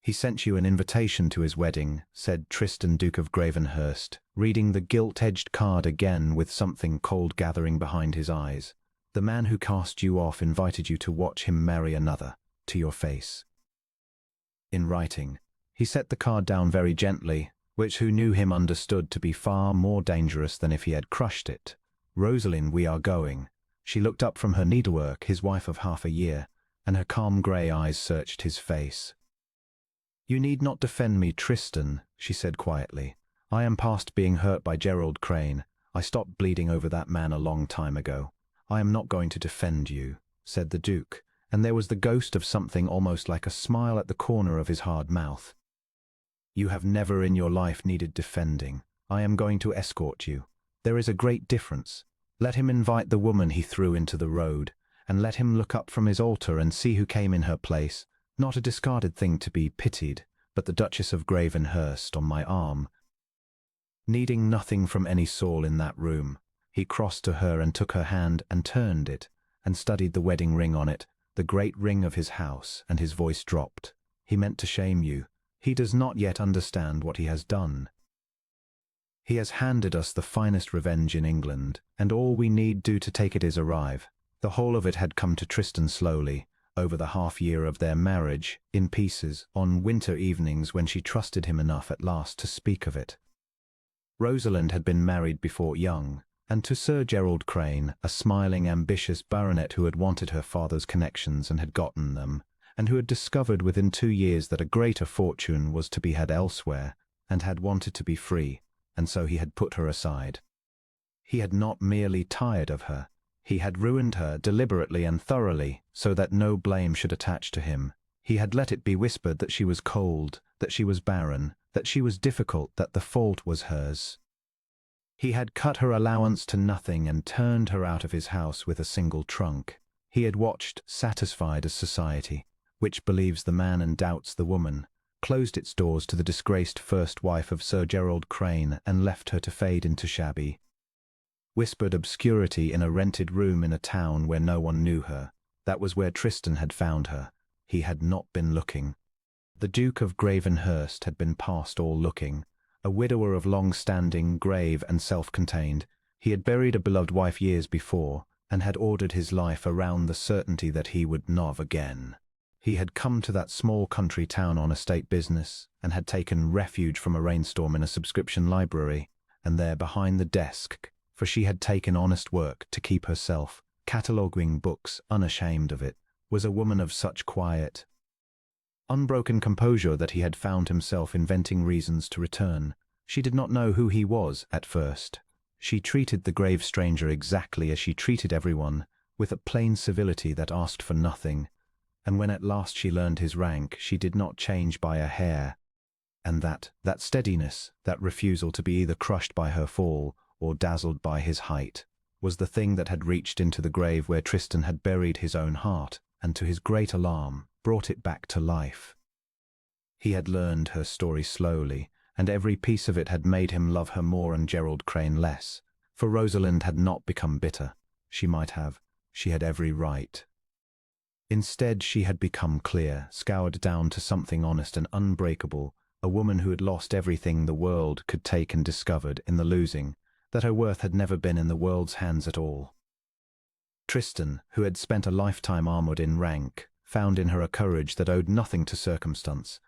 "He sent you an invitation to his wedding," said Tristan, Duke of Gravenhurst, reading the gilt-edged card again with something cold gathering behind his eyes. "The man who cast you off invited you to watch him marry another, to your face." In writing, he set the card down very gently, which who knew him understood to be far more dangerous than if he had crushed it. "Rosalind, we are going." She looked up from her needlework, his wife of half a year, and her calm grey eyes searched his face. "You need not defend me, Tristan," she said quietly. "I am past being hurt by Gerald Crane. I stopped bleeding over that man a long time ago. I am not going to defend you," said the Duke, and there was the ghost of something almost like a smile at the corner of his hard mouth. "You have never in your life needed defending. I am going to escort you. There is a great difference. Let him invite the woman he threw into the road, and let him look up from his altar and see who came in her place, not a discarded thing to be pitied, but the Duchess of Gravenhurst on my arm." Needing nothing from any soul in that room, he crossed to her and took her hand and turned it, and studied the wedding ring on it, the great ring of his house, and his voice dropped. "He meant to shame you. He does not yet understand what he has done. He has handed us the finest revenge in England, and all we need do to take it is arrive." The whole of it had come to Tristan slowly, over the half-year of their marriage, in pieces, on winter evenings when she trusted him enough at last to speak of it. Rosalind had been married before young, and to Sir Gerald Crane, a smiling, ambitious baronet who had wanted her father's connections and had gotten them, and who had discovered within 2 years that a greater fortune was to be had elsewhere, and had wanted to be free, and so he had put her aside. He had not merely tired of her, he had ruined her deliberately and thoroughly, so that no blame should attach to him. He had let it be whispered that she was cold, that she was barren, that she was difficult, that the fault was hers. He had cut her allowance to nothing and turned her out of his house with a single trunk. He had watched, satisfied as society, which believes the man and doubts the woman, closed its doors to the disgraced first wife of Sir Gerald Crane and left her to fade into shabby, whispered obscurity in a rented room in a town where no one knew her. That was where Tristan had found her. He had not been looking. The Duke of Gravenhurst had been past all looking. A widower of long-standing, grave and self-contained, he had buried a beloved wife years before, and had ordered his life around the certainty that he would not again. He had come to that small country town on estate business, and had taken refuge from a rainstorm in a subscription library, and there behind the desk, for she had taken honest work to keep herself, cataloguing books unashamed of it, was a woman of such quiet, unbroken composure that he had found himself inventing reasons to return. She did not know who he was at first. She treated the grave stranger exactly as she treated everyone, with a plain civility that asked for nothing, and when at last she learned his rank, she did not change by a hair. And that steadiness, that refusal to be either crushed by her fall or dazzled by his height, was the thing that had reached into the grave where Tristan had buried his own heart, and to his great alarm, brought it back to life. He had learned her story slowly, and every piece of it had made him love her more and Gerald Crane less, for Rosalind had not become bitter. She might have. She had every right. Instead, she had become clear, scoured down to something honest and unbreakable, a woman who had lost everything the world could take and discovered in the losing, that her worth had never been in the world's hands at all. Tristan, who had spent a lifetime armoured in rank, found in her a courage that owed nothing to circumstance,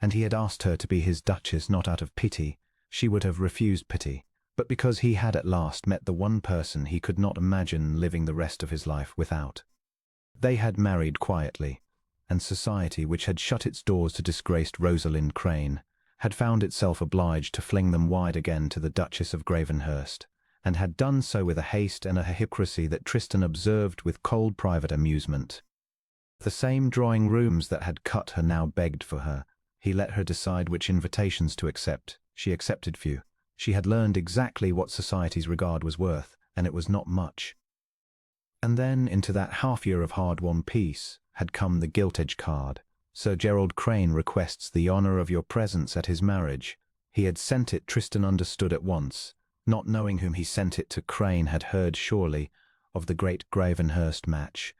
and he had asked her to be his duchess not out of pity. She would have refused pity, but because he had at last met the one person he could not imagine living the rest of his life without. They had married quietly, and society, which had shut its doors to disgraced Rosalind Crane, had found itself obliged to fling them wide again to the Duchess of Gravenhurst, and had done so with a haste and a hypocrisy that Tristan observed with cold private amusement. The same drawing rooms that had cut her now begged for her. He let her decide which invitations to accept. She accepted few. She had learned exactly what society's regard was worth, and it was not much. And then, into that half-year of hard-won peace, had come the gilt-edged card. Sir Gerald Crane requests the honour of your presence at his marriage. He had sent it, Tristan understood at once. Not knowing whom he sent it to, Crane had heard surely of the great Gravenhurst match.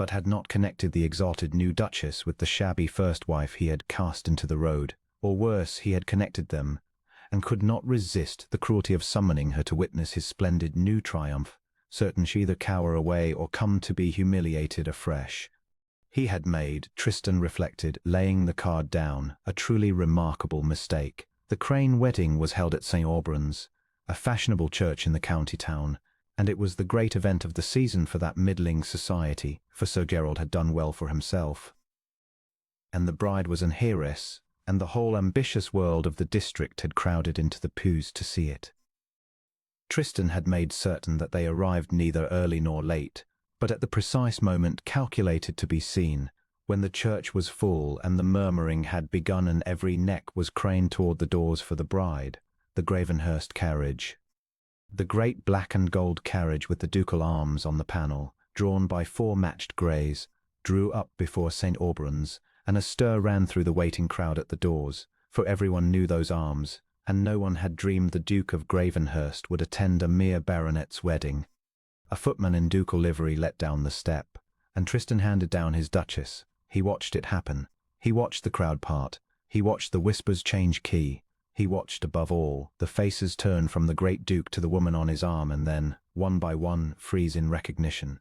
but had not connected the exalted new Duchess with the shabby first wife he had cast into the road, or worse, he had connected them, and could not resist the cruelty of summoning her to witness his splendid new triumph, certain she either cower away or come to be humiliated afresh. He had made, Tristan reflected, laying the card down, a truly remarkable mistake. The Crane wedding was held at St. Albans, a fashionable church in the county town, and it was the great event of the season for that middling society, for Sir Gerald had done well for himself. And the bride was an heiress, and the whole ambitious world of the district had crowded into the pews to see it. Tristan had made certain that they arrived neither early nor late, but at the precise moment calculated to be seen, when the church was full and the murmuring had begun and every neck was craned toward the doors for the bride, the Gravenhurst carriage. The great black and gold carriage with the ducal arms on the panel, drawn by 4 matched greys, drew up before St. Albans, and a stir ran through the waiting crowd at the doors, for everyone knew those arms, and no one had dreamed the Duke of Gravenhurst would attend a mere baronet's wedding. A footman in ducal livery let down the step, and Tristan handed down his Duchess. He watched it happen. He watched the crowd part. He watched the whispers change key. He watched, above all, the faces turn from the great Duke to the woman on his arm and then, one by one, freeze in recognition.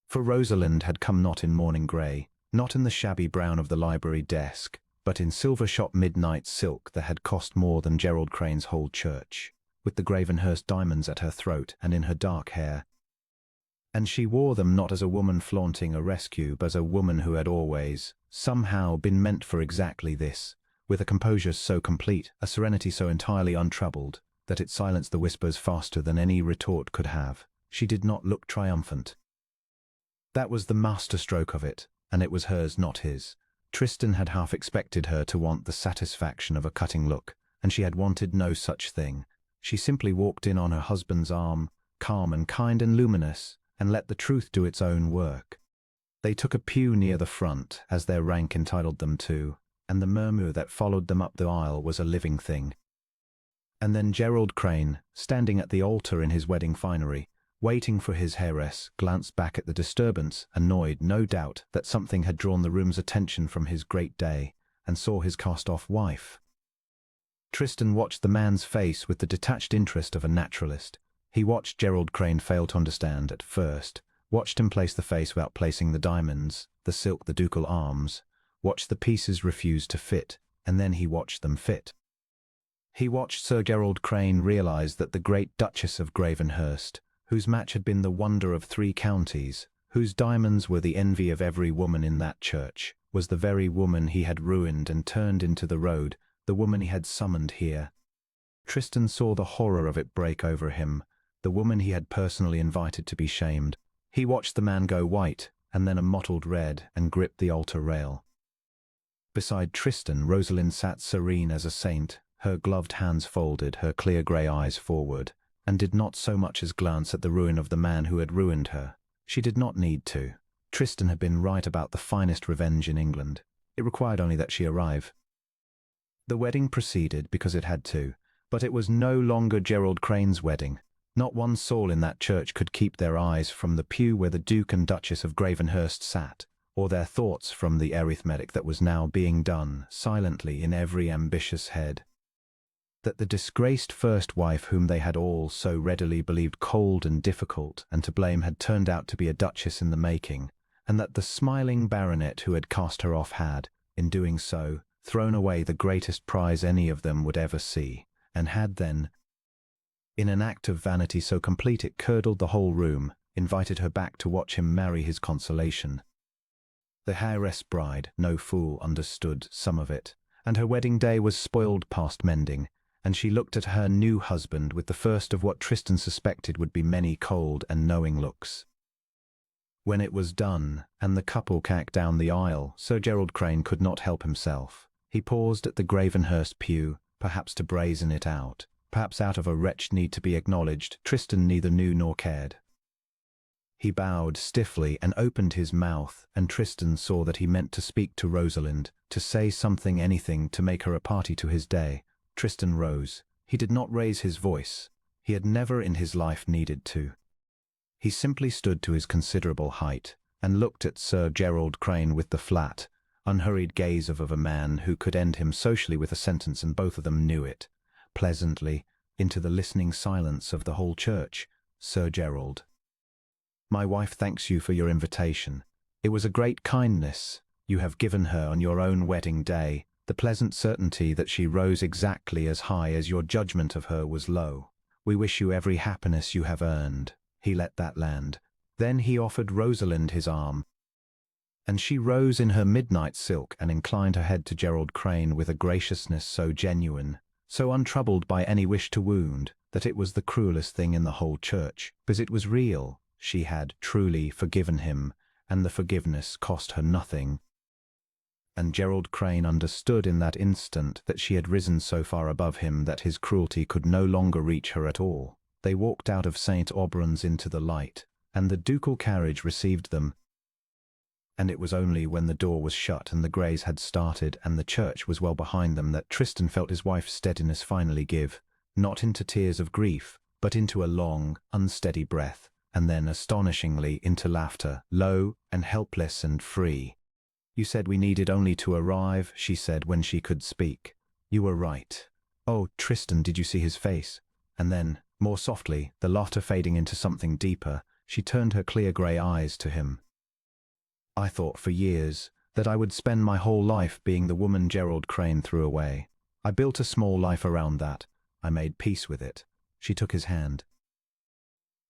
For Rosalind had come not in mourning grey, not in the shabby brown of the library desk, but in silver-shot midnight silk that had cost more than Gerald Crane's whole church, with the Gravenhurst diamonds at her throat and in her dark hair. And she wore them not as a woman flaunting a rescue, but as a woman who had always, somehow, been meant for exactly this, with a composure so complete, a serenity so entirely untroubled, that it silenced the whispers faster than any retort could have. She did not look triumphant. That was the masterstroke of it, and it was hers, not his. Tristan had half expected her to want the satisfaction of a cutting look, and she had wanted no such thing. She simply walked in on her husband's arm, calm and kind and luminous, and let the truth do its own work. They took a pew near the front, as their rank entitled them to, and the murmur that followed them up the aisle was a living thing. And then Gerald Crane, standing at the altar in his wedding finery, waiting for his heiress, glanced back at the disturbance, annoyed, no doubt, that something had drawn the room's attention from his great day, and saw his cast-off wife. Tristan watched the man's face with the detached interest of a naturalist. He watched Gerald Crane fail to understand at first, watched him place the face without placing the diamonds, the silk, the ducal arms, watched the pieces refuse to fit, and then he watched them fit. He watched Sir Gerald Crane realize that the great Duchess of Gravenhurst, whose match had been the wonder of 3 counties, whose diamonds were the envy of every woman in that church, was the very woman he had ruined and turned into the road, the woman he had summoned here. Tristan saw the horror of it break over him, the woman he had personally invited to be shamed. He watched the man go white, and then a mottled red, and grip the altar rail. Beside Tristan, Rosalind sat serene as a saint, her gloved hands folded, her clear grey eyes forward, and did not so much as glance at the ruin of the man who had ruined her. She did not need to. Tristan had been right about the finest revenge in England. It required only that she arrive. The wedding proceeded because it had to, but it was no longer Gerald Crane's wedding. Not one soul in that church could keep their eyes from the pew where the Duke and Duchess of Gravenhurst sat, or their thoughts from the arithmetic that was now being done, silently, in every ambitious head. That the disgraced first wife whom they had all so readily believed cold and difficult and to blame had turned out to be a duchess in the making, and that the smiling baronet who had cast her off had, in doing so, thrown away the greatest prize any of them would ever see, and had then, in an act of vanity so complete it curdled the whole room, invited her back to watch him marry his consolation. The heiress bride, no fool, understood some of it, and her wedding day was spoiled past mending, and she looked at her new husband with the first of what Tristan suspected would be many cold and knowing looks. When it was done, and the couple cacked down the aisle, Sir Gerald Crane could not help himself. He paused at the Gravenhurst pew, perhaps to brazen it out, perhaps out of a wretched need to be acknowledged. Tristan neither knew nor cared. He bowed stiffly and opened his mouth, and Tristan saw that he meant to speak to Rosalind, to say something, anything, to make her a party to his day. Tristan rose. He did not raise his voice. He had never in his life needed to. He simply stood to his considerable height, and looked at Sir Gerald Crane with the flat, unhurried gaze of a man who could end him socially with a sentence, and both of them knew it. Pleasantly, into the listening silence of the whole church, Sir Gerald. My wife thanks you for your invitation. It was a great kindness you have given her on your own wedding day, the pleasant certainty that she rose exactly as high as your judgment of her was low. We wish you every happiness you have earned. He let that land. Then he offered Rosalind his arm, and she rose in her midnight silk and inclined her head to Gerald Crane with a graciousness so genuine, so untroubled by any wish to wound, that it was the cruelest thing in the whole church, because it was real. She had truly forgiven him, and the forgiveness cost her nothing. And Gerald Crane understood in that instant that she had risen so far above him that his cruelty could no longer reach her at all. They walked out of St. Aubron's into the light, and the ducal carriage received them. And it was only when the door was shut and the greys had started and the church was well behind them that Tristan felt his wife's steadiness finally give, not into tears of grief, but into a long, unsteady breath, and then astonishingly into laughter, low and helpless and free. You said we needed only to arrive, she said when she could speak. You were right. Oh, Tristan, did you see his face? And then, more softly, the laughter fading into something deeper, she turned her clear grey eyes to him. I thought for years that I would spend my whole life being the woman Gerald Crane threw away. I built a small life around that. I made peace with it. She took his hand.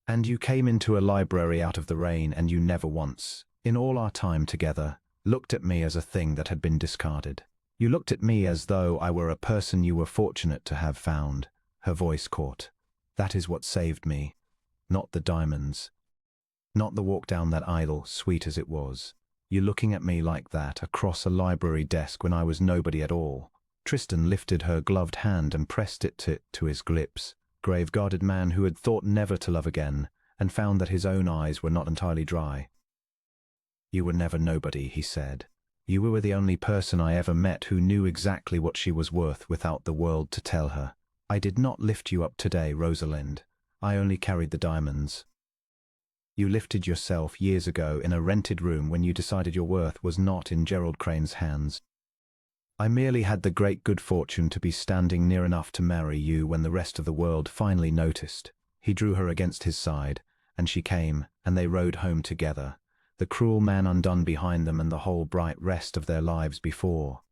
And you came into a library out of the rain, and you never once, in all our time together, looked at me as a thing that had been discarded. You looked at me as though I were a person you were fortunate to have found. Her voice caught. That is what saved me. Not the diamonds. Not the walk down that aisle, sweet as it was. You looking at me like that, across a library desk when I was nobody at all. Tristan lifted her gloved hand and pressed it to his lips. Grave-guarded man who had thought never to love again, and found that his own eyes were not entirely dry. You were never nobody, he said. You were the only person I ever met who knew exactly what she was worth without the world to tell her. I did not lift you up today, Rosalind. I only carried the diamonds. You lifted yourself years ago in a rented room when you decided your worth was not in Gerald Crane's hands. I merely had the great good fortune to be standing near enough to marry you when the rest of the world finally noticed. He drew her against his side, and she came, and they rode home together, the cruel man undone behind them and the whole bright rest of their lives before.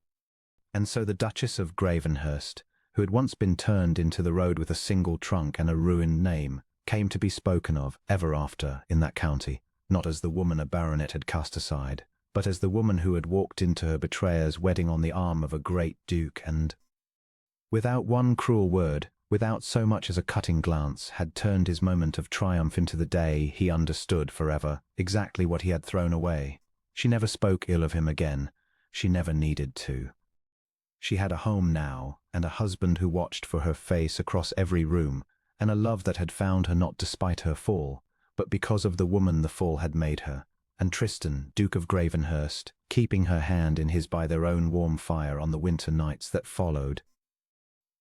And so the Duchess of Gravenhurst, who had once been turned into the road with a single trunk and a ruined name, came to be spoken of ever after in that county, not as the woman a baronet had cast aside, but as the woman who had walked into her betrayer's wedding on the arm of a great duke and, without one cruel word, without so much as a cutting glance, had turned his moment of triumph into the day he understood forever exactly what he had thrown away. She never spoke ill of him again. She never needed to. She had a home now, and a husband who watched for her face across every room, and a love that had found her not despite her fall, but because of the woman the fall had made her, and Tristan, Duke of Gravenhurst, keeping her hand in his by their own warm fire on the winter nights that followed,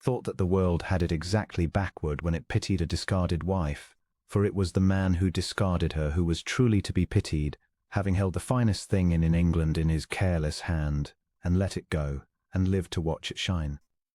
thought that the world had it exactly backward when it pitied a discarded wife, for it was the man who discarded her who was truly to be pitied, having held the finest thing in England in his careless hand, and let it go, and lived to watch it shine.